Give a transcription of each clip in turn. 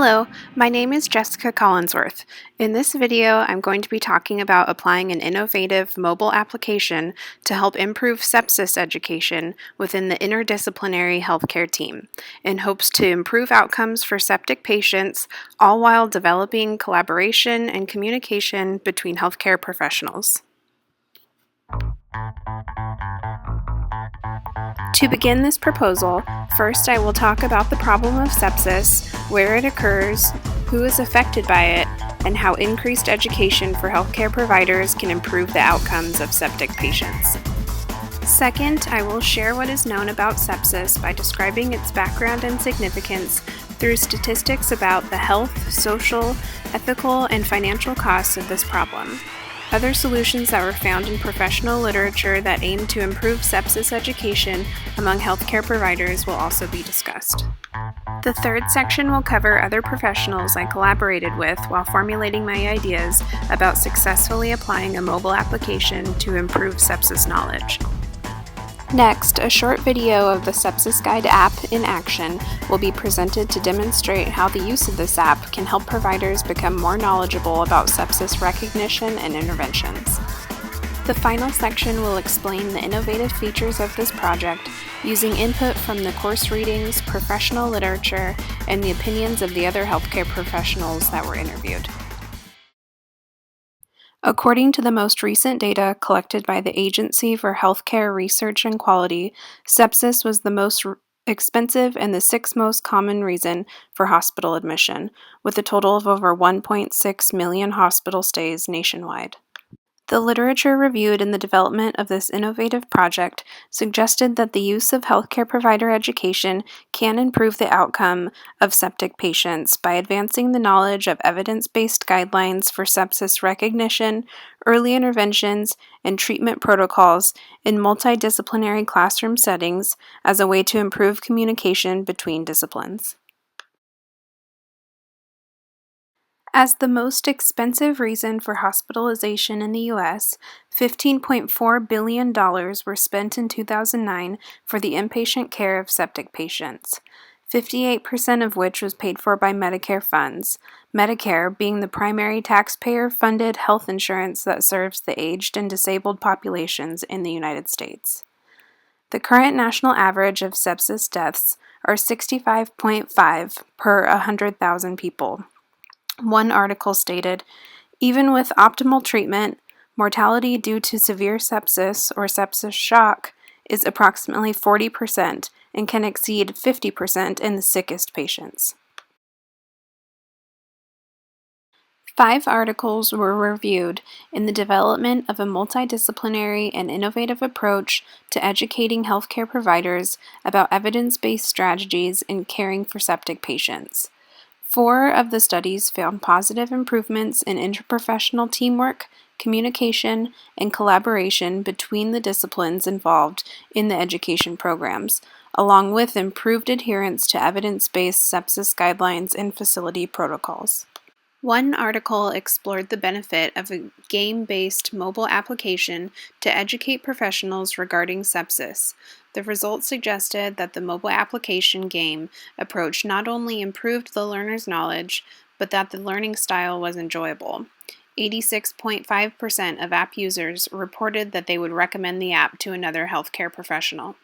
Hello, my name is Jessica Collinsworth. In this video, I'm going to be talking about applying an innovative mobile application to help improve sepsis education within the interdisciplinary healthcare team, in hopes to improve outcomes for septic patients, all while developing collaboration and communication between healthcare professionals. To begin this proposal, first I will talk about the problem of sepsis, where it occurs, who is affected by it, and how increased education for healthcare providers can improve the outcomes of septic patients. Second, I will share what is known about sepsis by describing its background and significance through statistics about the health, social, ethical, and financial costs of this problem. Other solutions that were found in professional literature that aim to improve sepsis education among healthcare providers will also be discussed. The third section will cover other professionals I collaborated with while formulating my ideas about successfully applying a mobile application to improve sepsis knowledge. Next, a short video of the Sepsis Guide app in action will be presented to demonstrate how the use of this app can help providers become more knowledgeable about sepsis recognition and interventions. The final section will explain the innovative features of this project using input from the course readings, professional literature, and the opinions of the other healthcare professionals that were interviewed. According to the most recent data collected by the Agency for Healthcare Research and Quality, sepsis was the most expensive and the sixth most common reason for hospital admission, with a total of over 1.6 million hospital stays nationwide. The literature reviewed in the development of this innovative project suggested that the use of healthcare provider education can improve the outcome of septic patients by advancing the knowledge of evidence-based guidelines for sepsis recognition, early interventions, and treatment protocols in multidisciplinary classroom settings as a way to improve communication between disciplines. As the most expensive reason for hospitalization in the U.S., $15.4 billion were spent in 2009 for the inpatient care of septic patients, 58% of which was paid for by Medicare funds, Medicare being the primary taxpayer-funded health insurance that serves the aged and disabled populations in the United States. The current national average of sepsis deaths are 65.5 per 100,000 people. One article stated, even with optimal treatment, mortality due to severe sepsis or sepsis shock is approximately 40% and can exceed 50% in the sickest patients. 5 articles were reviewed in the development of a multidisciplinary and innovative approach to educating healthcare providers about evidence-based strategies in caring for septic patients. 4 of the studies found positive improvements in interprofessional teamwork, communication, and collaboration between the disciplines involved in the education programs, along with improved adherence to evidence-based sepsis guidelines and facility protocols. One article explored the benefit of a game-based mobile application to educate professionals regarding sepsis. The results suggested that the mobile application game approach not only improved the learner's knowledge, but that the learning style was enjoyable. 86.5% of app users reported that they would recommend the app to another healthcare professional.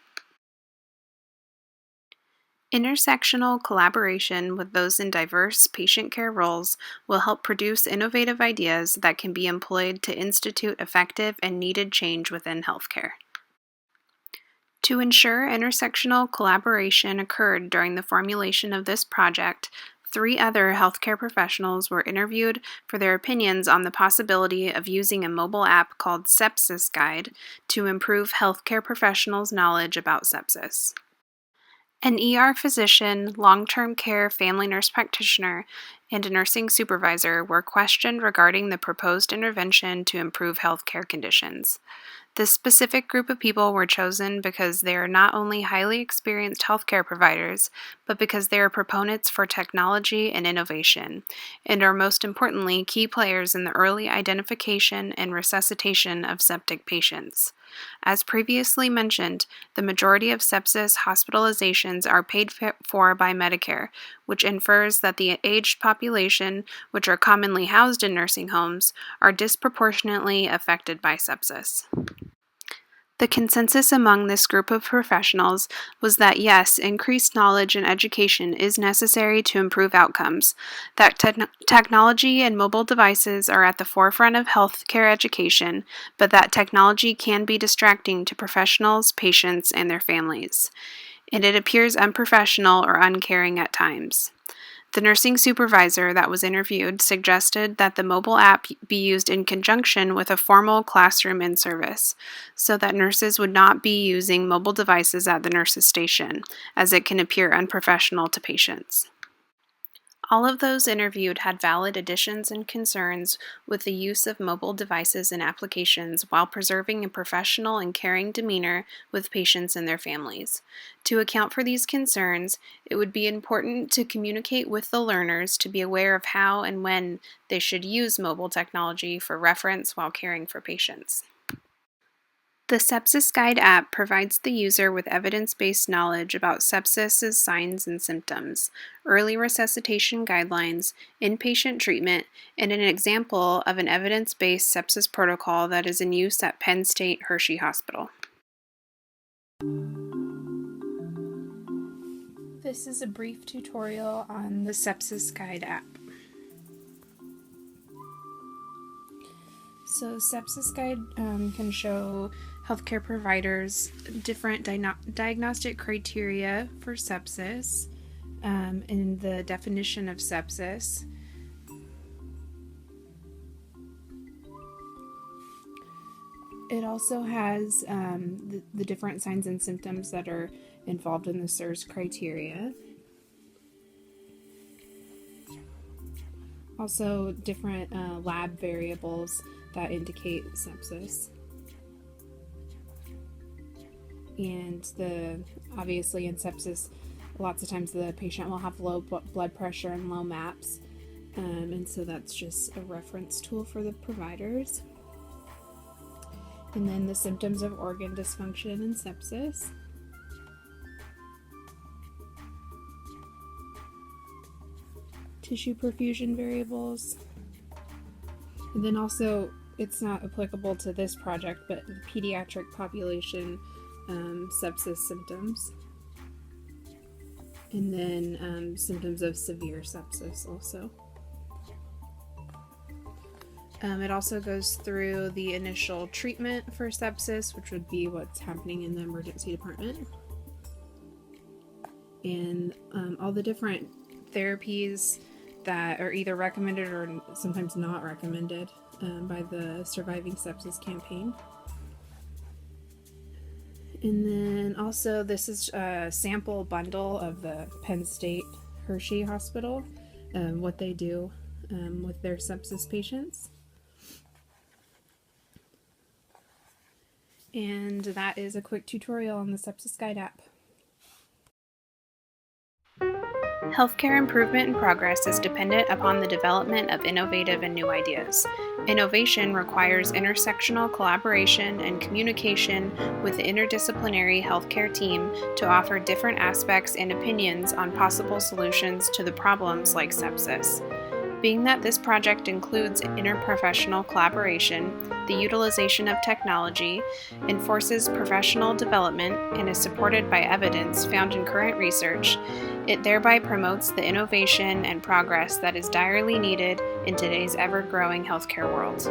Intersectional collaboration with those in diverse patient care roles will help produce innovative ideas that can be employed to institute effective and needed change within healthcare. To ensure intersectional collaboration occurred during the formulation of this project, 3 other healthcare professionals were interviewed for their opinions on the possibility of using a mobile app called Sepsis Guide to improve healthcare professionals' knowledge about sepsis. An ER physician, long-term care family nurse practitioner, and a nursing supervisor were questioned regarding the proposed intervention to improve healthcare conditions. This specific group of people were chosen because they are not only highly experienced healthcare providers, but because they are proponents for technology and innovation, and are most importantly key players in the early identification and resuscitation of septic patients. As previously mentioned, the majority of sepsis hospitalizations are paid for by Medicare, which infers that the aged population, which are commonly housed in nursing homes, are disproportionately affected by sepsis. The consensus among this group of professionals was that yes, increased knowledge and education is necessary to improve outcomes, that technology and mobile devices are at the forefront of healthcare education, but that technology can be distracting to professionals, patients, and their families, and it appears unprofessional or uncaring at times. The nursing supervisor that was interviewed suggested that the mobile app be used in conjunction with a formal classroom in-service, so that nurses would not be using mobile devices at the nurse's station, as it can appear unprofessional to patients. All of those interviewed had valid additions and concerns with the use of mobile devices and applications while preserving a professional and caring demeanor with patients and their families. To account for these concerns, it would be important to communicate with the learners to be aware of how and when they should use mobile technology for reference while caring for patients. The Sepsis Guide app provides the user with evidence-based knowledge about sepsis' signs and symptoms, early resuscitation guidelines, inpatient treatment, and an example of an evidence-based sepsis protocol that is in use at Penn State Hershey Hospital. This is a brief tutorial on the Sepsis Guide app. So Sepsis Guide can show healthcare providers different diagnostic criteria for sepsis and the definition of sepsis. It also has the different signs and symptoms that are involved in the SIRS criteria. Also, different lab variables that indicate sepsis. And obviously in sepsis, lots of times the patient will have low blood pressure and low MAPs, and so that's just a reference tool for the providers. And then the symptoms of organ dysfunction in sepsis. Tissue perfusion variables. And then also, it's not applicable to this project, but the pediatric population sepsis symptoms. And then symptoms of severe sepsis also. It also goes through the initial treatment for sepsis, which would be what's happening in the emergency department. And all the different therapies that are either recommended or sometimes not recommended by the Surviving Sepsis campaign. And then also this is a sample bundle of the Penn State Hershey Hospital, what they do with their sepsis patients. And that is a quick tutorial on the Sepsis Guide app. Healthcare improvement and progress is dependent upon the development of innovative and new ideas. Innovation requires intersectional collaboration and communication with the interdisciplinary healthcare team to offer different aspects and opinions on possible solutions to the problems like sepsis. Being that this project includes interprofessional collaboration, the utilization of technology, enforces professional development, and is supported by evidence found in current research, it thereby promotes the innovation and progress that is direly needed in today's ever-growing healthcare world.